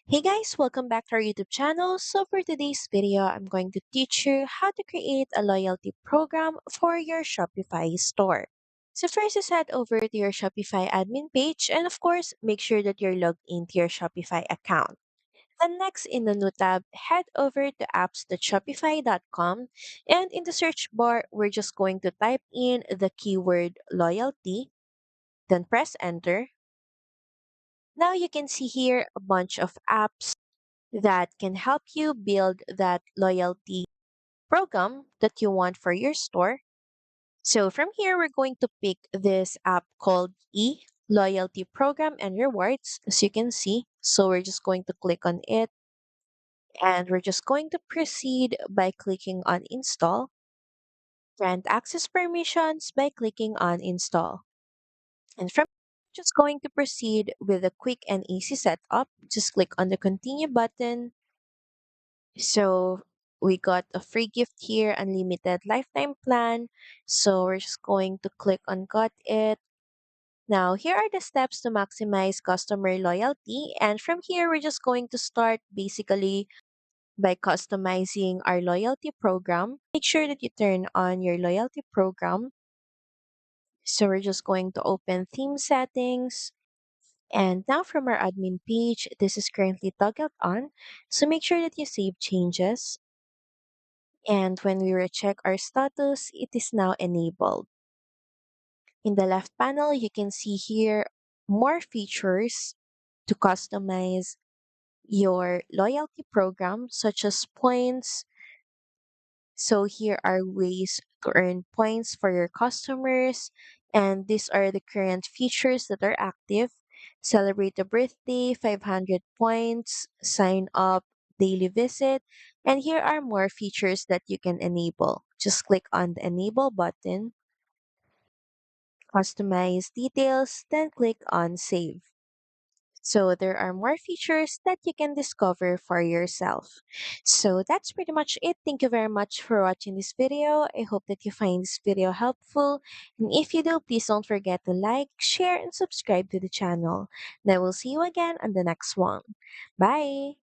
Hey guys, welcome back to our YouTube channel. So for today's video, I'm going to teach you how to create a loyalty program for your Shopify store. So first is head over to your Shopify admin page and of course, make sure that you're logged into your Shopify account. Then next in the new tab, head over to apps.shopify.com and in the search bar, we're just going to type in the keyword loyalty, then press enter. Now you can see here a bunch of apps that can help you build that loyalty program that you want for your store. So from here, we're going to pick this app called Loyalty Program and Rewards, as you can see. So we're just going to click on it and we're just going to proceed by clicking on install. Grant access permissions by clicking on install. And from just going to proceed with a quick and easy setup. Just click on the continue button. So we got a free gift here, unlimited lifetime plan. So we're just going to click on got it. Now, here are the steps to maximize customer loyalty. And from here, we're just going to start basically by customizing our loyalty program. Make sure that you turn on your loyalty program. So we're just going to open theme settings. And now from our admin page, this is currently toggled on. So make sure that you save changes. And when we recheck our status, it is now enabled. In the left panel, you can see here more features to customize your loyalty program, such as points. So here are ways to earn points for your customers. And these are the current features that are active. Celebrate a birthday, 500 points, sign up, daily visit. And here are more features that you can enable. Just click on the enable button, customize details, then click on save. So there are more features that you can discover for yourself. So that's pretty much it. Thank you very much for watching this video. I hope that you find this video helpful. And if you do, please don't forget to like, share, and subscribe to the channel. And I will see you again on the next one. Bye!